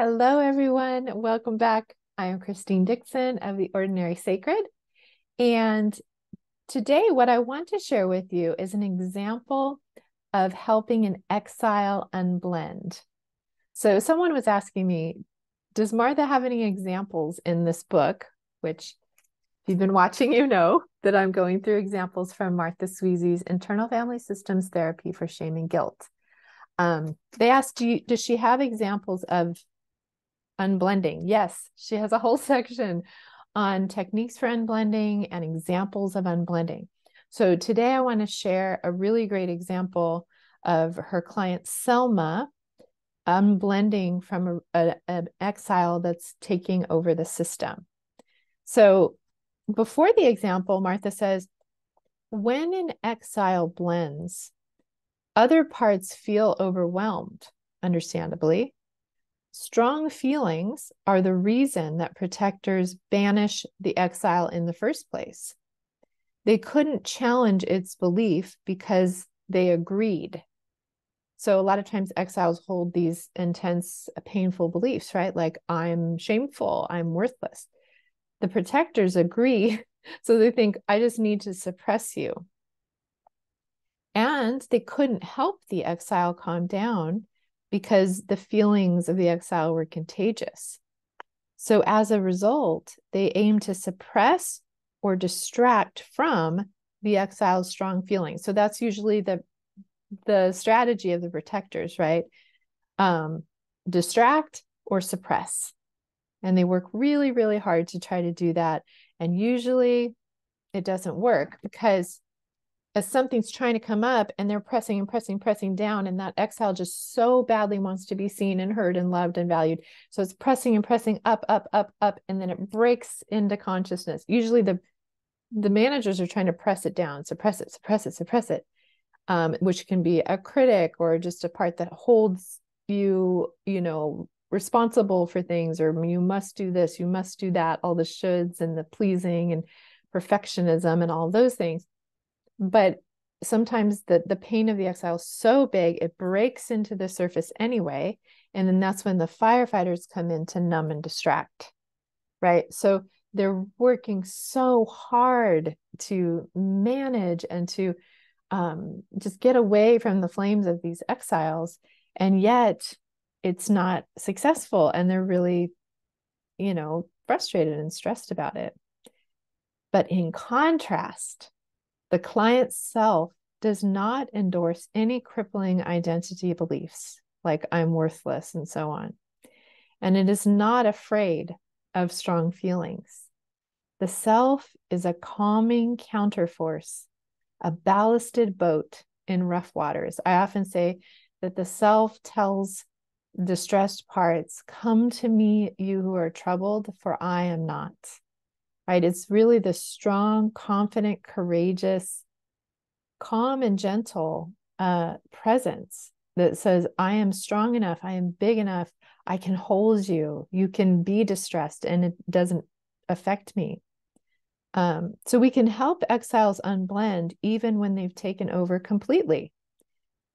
Hello, everyone. Welcome back. I am Christine Dixon of The Ordinary Sacred. And today, what I want to share with you is an example of helping an exile unblend. So, someone was asking me, does Martha have any examples in this book? Which, if you've been watching, you know that I'm going through examples from Martha Sweezy's Internal Family Systems Therapy for Shame and Guilt. They asked, does she have examples of unblending? Yes, she has a whole section on techniques for unblending and examples of unblending. So today I want to share a really great example of her client Selma unblending from an exile that's taking over the system. So before the example, Martha says, when an exile blends, other parts feel overwhelmed, understandably. Strong feelings are the reason that protectors banish the exile in the first place. They couldn't challenge its belief because they agreed. So a lot of times exiles hold these intense, painful beliefs, right? Like, I'm shameful, I'm worthless. The protectors agree. So they think, I just need to suppress you. And they couldn't help the exile calm down because the feelings of the exile were contagious. So as a result, they aim to suppress or distract from the exile's strong feelings. So that's usually the strategy of the protectors, right? Distract or suppress. And they work really, really hard to try to do that. And usually it doesn't work because as something's trying to come up and they're pressing and pressing down, and that exile just so badly wants to be seen and heard and loved and valued. So it's pressing and pressing up, and then it breaks into consciousness. Usually the managers are trying to press it down, suppress it, which can be a critic or just a part that holds you, responsible for things, or you must do this, you must do that, all the shoulds and the pleasing and perfectionism and all those things. But sometimes the pain of the exile is so big, it breaks into the surface anyway. And then that's when the firefighters come in to numb and distract, right? So they're working so hard to manage and to just get away from the flames of these exiles. And yet it's not successful. And they're really, frustrated and stressed about it. But in contrast, the client's self does not endorse any crippling identity beliefs like I'm worthless and so on. And it is not afraid of strong feelings. The self is a calming counterforce, a ballasted boat in rough waters. I often say that the self tells distressed parts, come to me, you who are troubled, for I am not. Right? It's really the strong, confident, courageous, calm and gentle presence that says, I am strong enough, I am big enough, I can hold you, you can be distressed and it doesn't affect me. So we can help exiles unblend even when they've taken over completely.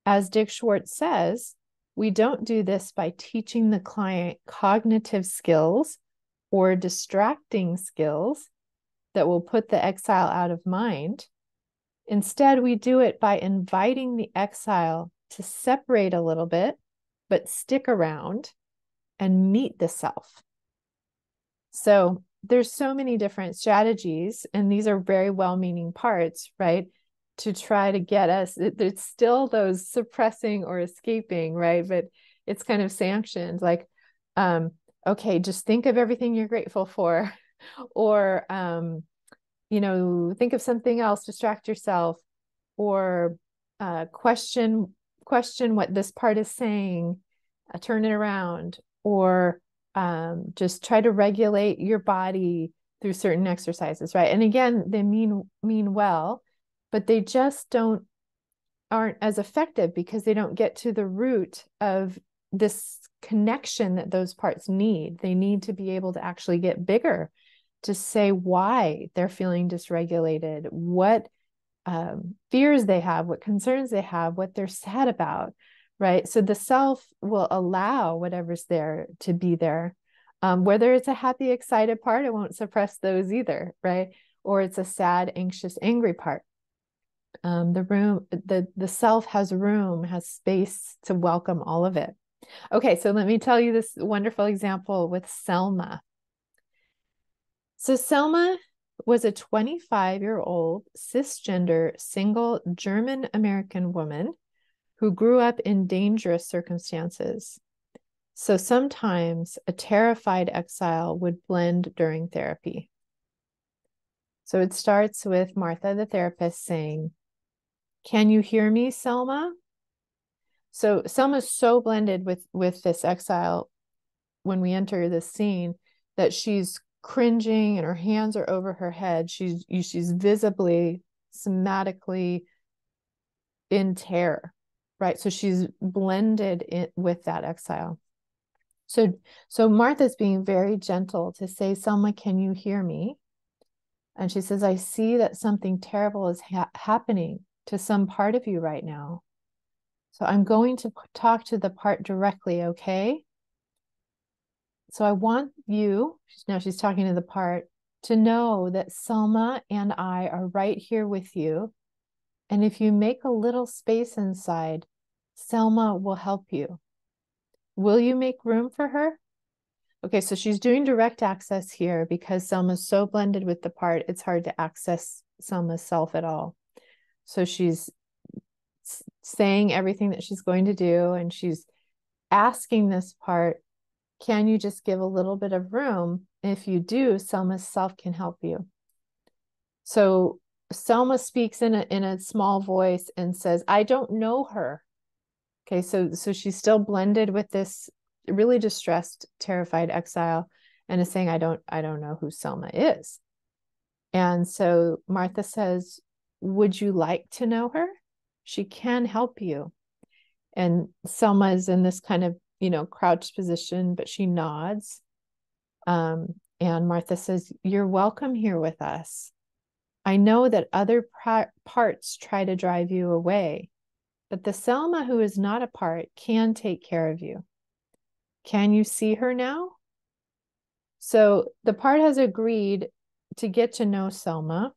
As Dick Schwartz says, we don't do this by teaching the client cognitive skills or distracting skills that will put the exile out of mind. Instead, we do it by inviting the exile to separate a little bit, but stick around and meet the self. So there's so many different strategies, and these are very well-meaning parts, right? To try to get us, it's still those suppressing or escaping, right? But it's kind of sanctioned, like, okay, just think of everything you're grateful for, or, think of something else, distract yourself, or question what this part is saying, turn it around, or just try to regulate your body through certain exercises, right? And again, they mean well, but they just aren't as effective because they don't get to the root of this connection that those parts need. They need to be able to actually get bigger, to say why they're feeling dysregulated, what fears they have, what concerns they have, what they're sad about, right? So the self will allow whatever's there to be there. Whether it's a happy, excited part, it won't suppress those either, right? Or it's a sad, anxious, angry part. The self has room, has space to welcome all of it. Okay, so let me tell you this wonderful example with Selma. So Selma was a 25-year-old cisgender single German American woman who grew up in dangerous circumstances. So sometimes a terrified exile would blend during therapy. So it starts with Martha, the therapist, saying, "Can you hear me, Selma?" So Selma's so blended with this exile when we enter this scene that she's cringing and her hands are over her head. She's visibly, somatically in terror, right? So she's blended in with that exile. So Martha's being very gentle to say, "Selma, can you hear me?" And she says, "I see that something terrible is happening to some part of you right now. So I'm going to talk to the part directly, okay? So I want you," now she's talking to the part, "to know that Selma and I are right here with you. And if you make a little space inside, Selma will help you. Will you make room for her?" Okay, so she's doing direct access here because Selma's so blended with the part, it's hard to access Selma's self at all. So she's saying everything that she's going to do, and she's asking this part, "Can you just give a little bit of room? If you do, Selma's self can help you." So Selma speaks in a small voice and says, "I don't know her." Okay, so she's still blended with this really distressed, terrified exile, and is saying, I don't know who Selma is." And so Martha says, "Would you like to know her? She can help you." And Selma is in this kind of, crouched position, but she nods. And Martha says, "You're welcome here with us. I know that other parts try to drive you away, but the Selma who is not a part can take care of you. Can you see her now?" So the part has agreed to get to know Selma.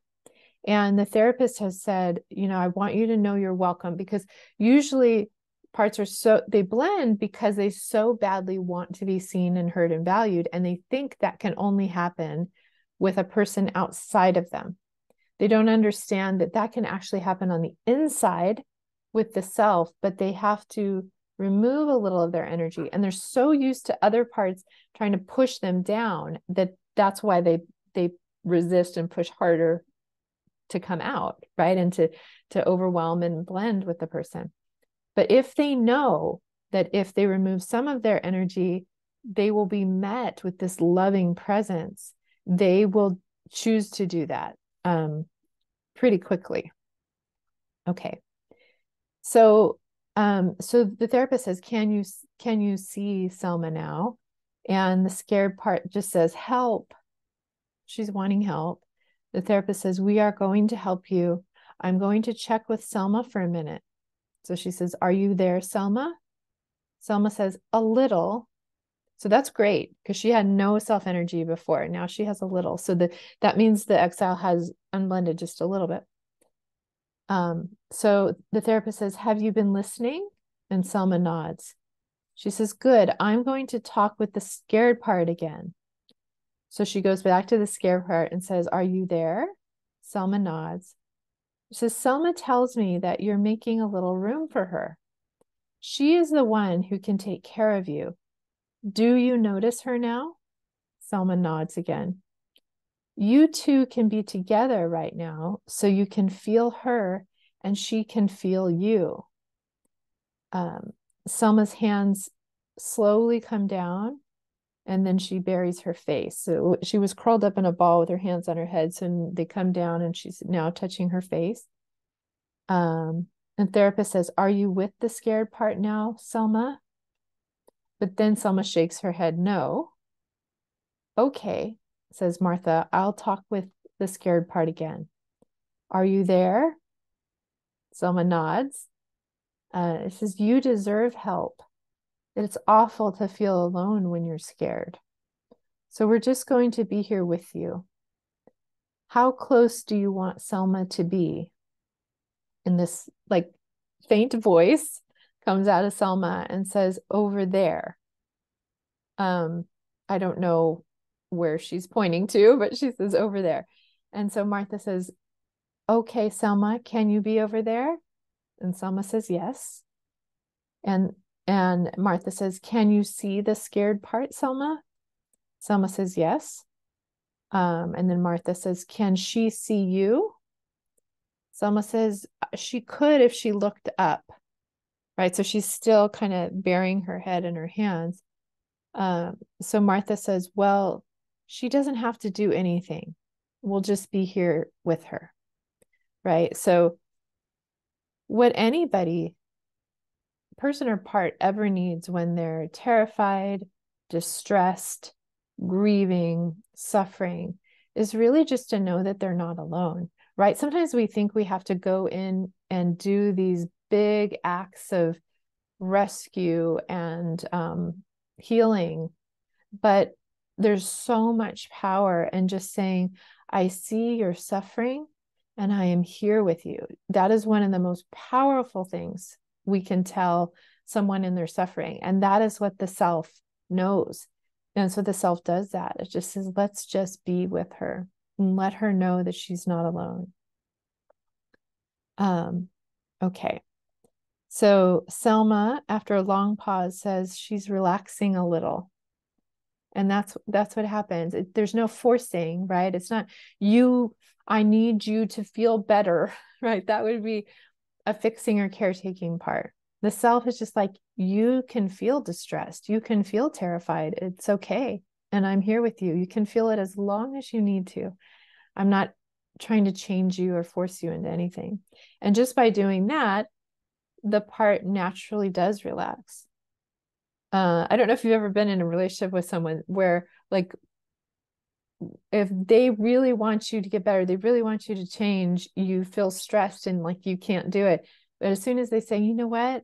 And the therapist has said, "I want you to know you're welcome," because usually parts they blend because they so badly want to be seen and heard and valued. And they think that can only happen with a person outside of them. They don't understand that that can actually happen on the inside with the self, but they have to remove a little of their energy. And they're so used to other parts trying to push them down that's why they resist and push harder to come out, right? And to overwhelm and blend with the person. But if they know that if they remove some of their energy, they will be met with this loving presence, they will choose to do that pretty quickly. Okay. So the therapist says, can you see Selma now? And the scared part just says, "Help." She's wanting help. The therapist says, "We are going to help you. I'm going to check with Selma for a minute." So she says, "Are you there, Selma?" Selma says, "A little." So that's great because she had no self energy before. Now she has a little. So that means the exile has unblended just a little bit. So the therapist says, "Have you been listening?" And Selma nods. She says, "Good. I'm going to talk with the scared part again." So she goes back to the scared part and says, "Are you there?" Selma nods. She says, "Selma tells me that you're making a little room for her. She is the one who can take care of you. Do you notice her now?" Selma nods again. "You two can be together right now, so you can feel her and she can feel you." Selma's hands slowly come down and then she buries her face. So she was curled up in a ball with her hands on her head. So they come down and she's now touching her face. And therapist says, "Are you with the scared part now, Selma?" But then Selma shakes her head no. "Okay," says Martha, "I'll talk with the scared part again. Are you there?" Selma nods. It says, you deserve help. It's awful to feel alone when you're scared. So we're just going to be here with you. How close do you want Selma to be? And this like faint voice comes out of Selma and says, over there. I don't know where she's pointing to, but she says over there. And so Martha says, okay, Selma, can you be over there? And Selma says, yes. And Martha says, can you see the scared part, Selma? Selma says, yes. And then Martha says, can she see you? Selma says, she could if she looked up, right? So she's still kind of burying her head in her hands. So Martha says, well, she doesn't have to do anything. We'll just be here with her, right? So what anybody, person or part, ever needs when they're terrified, distressed, grieving, suffering, is really just to know that they're not alone, right? Sometimes we think we have to go in and do these big acts of rescue and healing, but there's so much power in just saying, I see your suffering and I am here with you. That is one of the most powerful things we can tell someone in their suffering. And that is what the self knows. And so the self does that. It just says, let's just be with her and let her know that she's not alone. Okay. So Selma, after a long pause, says she's relaxing a little. And that's what happens. There's no forcing, right? It's not you, I need you to feel better, right? That would be a fixing or caretaking part. The self is just like, you can feel distressed. You can feel terrified. It's okay. And I'm here with you. You can feel it as long as you need to. I'm not trying to change you or force you into anything. And just by doing that, the part naturally does relax. I don't know if you've ever been in a relationship with someone where, like, if they really want you to get better, they really want you to change, you feel stressed and like you can't do it. But as soon as they say, you know what,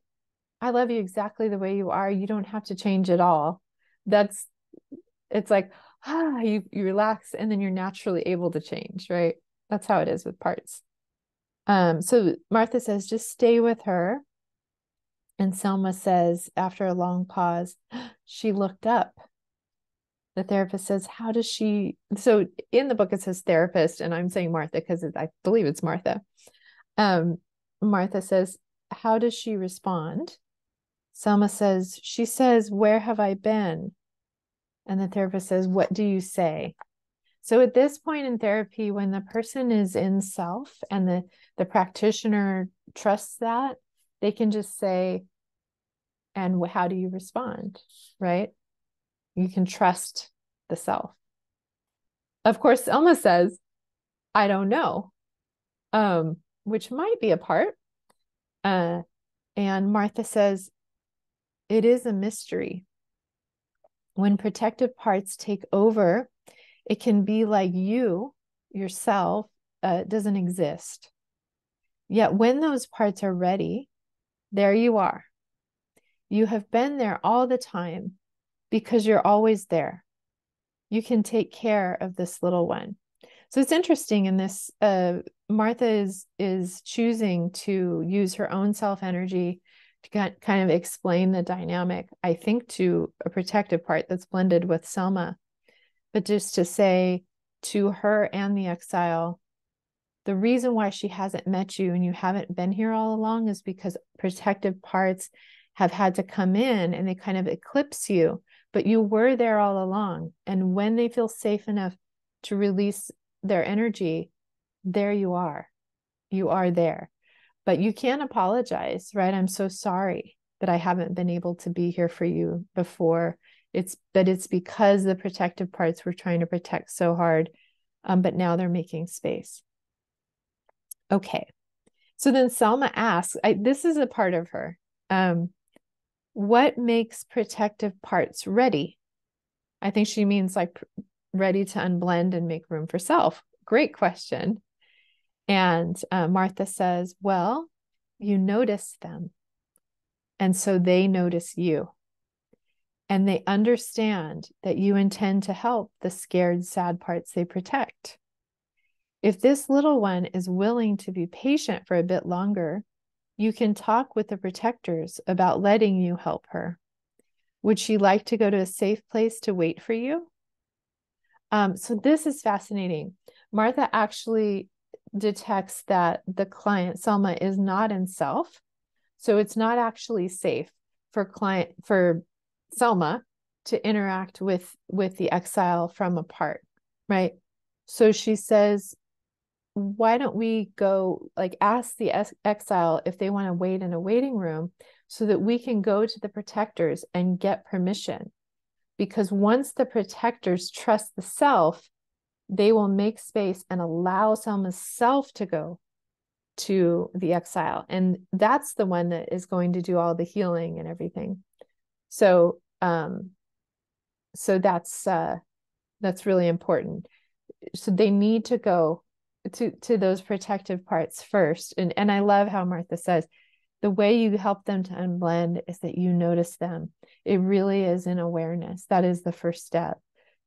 I love you exactly the way you are, you don't have to change at all. It's like, you relax and then you're naturally able to change, right? That's how it is with parts. So Martha says, just stay with her. And Selma says, after a long pause, she looked up. The therapist says, how does she? So in the book, it says therapist, and I'm saying Martha because I believe it's Martha. Martha says, how does she respond? Selma says, she says, where have I been? And the therapist says, what do you say? So at this point in therapy, when the person is in self and the practitioner trusts that, they can just say, and how do you respond, right? You can trust the self. Of course, Selma says, I don't know, which might be a part. And Martha says, it is a mystery. When protective parts take over, it can be like you, yourself, doesn't exist. Yet when those parts are ready, there you are. You have been there all the time because you're always there. You can take care of this little one. So it's interesting in this, Martha is choosing to use her own self-energy to kind of explain the dynamic, I think, to a protective part that's blended with Selma. But just to say to her and the exile, the reason why she hasn't met you and you haven't been here all along is because protective parts have had to come in and they kind of eclipse you, but you were there all along. And when they feel safe enough to release their energy, there you are. You are there. But you can't apologize, right? I'm so sorry that I haven't been able to be here for you before. It's because the protective parts were trying to protect so hard, but now they're making space. Okay. So then Selma asks, this is a part of her. What makes protective parts ready? I think she means like ready to unblend and make room for self. Great question. And Martha says, well, you notice them. And so they notice you. And they understand that you intend to help the scared, sad parts they protect. If this little one is willing to be patient for a bit longer, you can talk with the protectors about letting you help her. Would she like to go to a safe place to wait for you? So this is fascinating. Martha actually detects that the client, Selma, is not in self. So it's not actually safe for Selma to interact with the exile from apart, right? So she says, why don't we go, like, ask the exile if they want to wait in a waiting room so that we can go to the protectors and get permission. Because once the protectors trust the self, they will make space and allow Selma's self to go to the exile. And that's the one that is going to do all the healing and everything. So, so that's really important. So they need to go to those protective parts first. And I love how Martha says, the way you help them to unblend is that you notice them. It really is in awareness. That is the first step.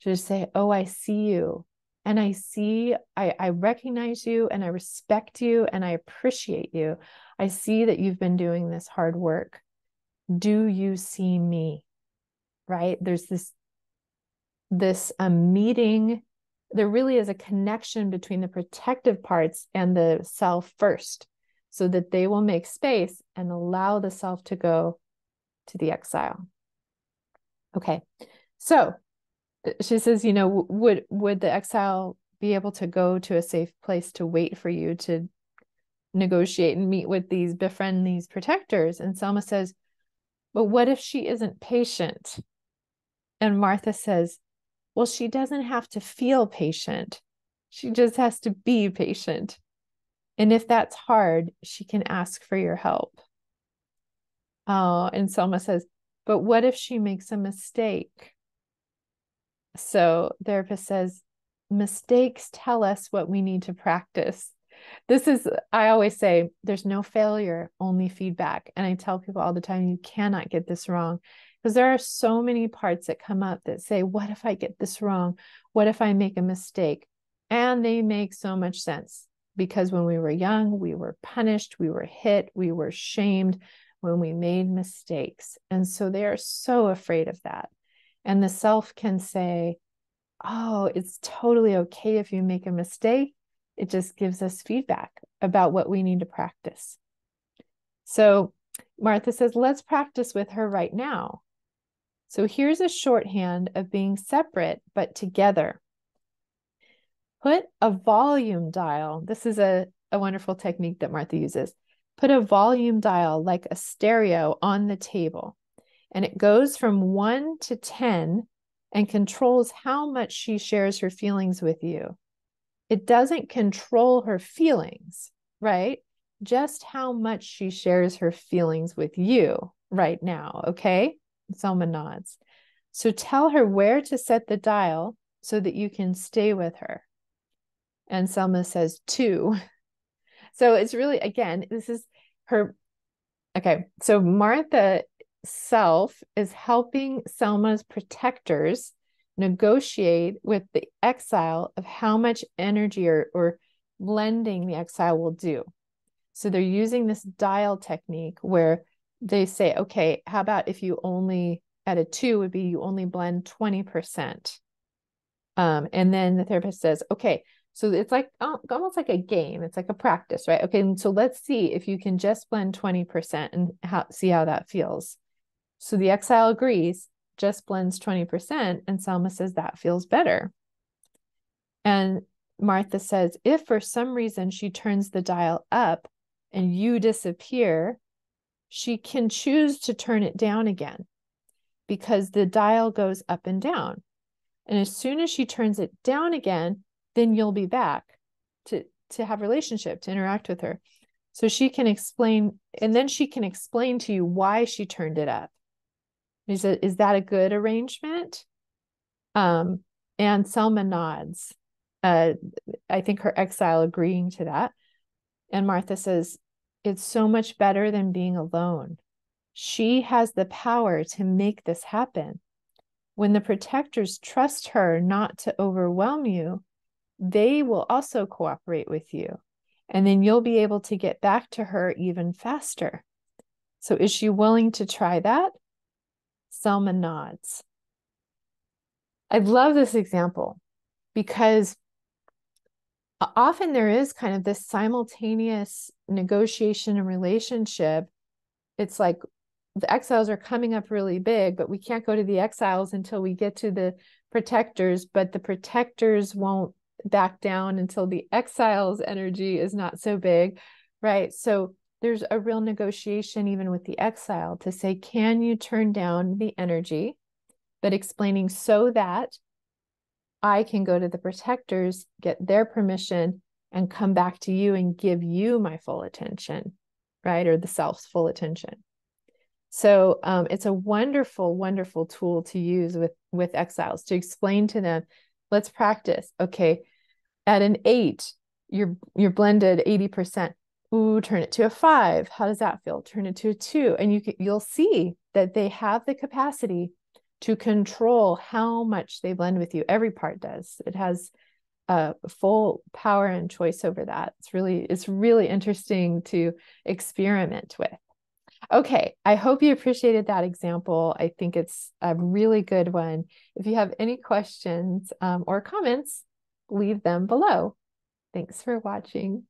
To just say, oh, I see you. And I recognize you and I respect you and I appreciate you. I see that you've been doing this hard work. Do you see me? Right? There's this meeting. There really is a connection between the protective parts and the self first, so that they will make space and allow the self to go to the exile. Okay. So she says, would the exile be able to go to a safe place to wait for you to negotiate and meet with befriend these protectors? And Selma says, but what if she isn't patient? And Martha says, well, she doesn't have to feel patient. She just has to be patient. And if that's hard, she can ask for your help. Oh, and Selma says, but what if she makes a mistake? So therapist says, mistakes tell us what we need to practice. I always say, there's no failure, only feedback. And I tell people all the time, you cannot get this wrong. Because there are so many parts that come up that say, what if I get this wrong? What if I make a mistake? And they make so much sense. Because when we were young, we were punished, we were hit, we were shamed when we made mistakes. And so they are so afraid of that. And the self can say, oh, it's totally okay if you make a mistake. It just gives us feedback about what we need to practice. So Martha says, let's practice with her right now. So here's a shorthand of being separate but together. Put a volume dial. This is a wonderful technique that Martha uses. Put a volume dial like a stereo on the table, and it goes from 1 to 10 and controls how much she shares her feelings with you. It doesn't control her feelings, right? Just how much she shares her feelings with you right now, okay? Selma nods. So tell her where to set the dial so that you can stay with her. And Selma says 2. So it's really, again, this is her. Okay, so Martha self is helping Selma's protectors negotiate with the exile of how much energy or blending the exile will do. So they're using this dial technique where they say, okay, how about if you only, at a 2 would be you only blend 20%. And then the therapist says, okay, so it's like almost like a game. It's like a practice, right? Okay, and so let's see if you can just blend 20% and see how that feels. So the exile agrees, just blends 20%, and Selma says that feels better. And Martha says, if for some reason she turns the dial up and you disappear, she can choose to turn it down again because the dial goes up and down. And as soon as she turns it down again, then you'll be back to have a relationship, to interact with her. So she can explain, and then she can explain to you why she turned it up. He said, is that a good arrangement? And Selma nods. I think her exile agreeing to that. And Martha says, it's so much better than being alone. She has the power to make this happen. When the protectors trust her not to overwhelm you, they will also cooperate with you. And then you'll be able to get back to her even faster. So is she willing to try that? Selma nods. I love this example because often there is kind of this simultaneous negotiation and relationship. It's like the exiles are coming up really big, but we can't go to the exiles until we get to the protectors, but the protectors won't back down until the exiles energy is not so big, right? So there's a real negotiation even with the exile to say, can you turn down the energy, but explaining so that I can go to the protectors, get their permission, and come back to you and give you my full attention, right? Or the self's full attention. So it's a wonderful, wonderful tool to use with exiles to explain to them, let's practice. Okay, at an 8, you're blended 80%. Ooh, turn it to a 5. How does that feel? Turn it to a 2. And you'll see that they have the capacity to control how much they blend with you. Every part does. It has full power and choice over that. It's really interesting to experiment with. Okay, I hope you appreciated that example. I think it's a really good one. If you have any questions or comments, leave them below. Thanks for watching.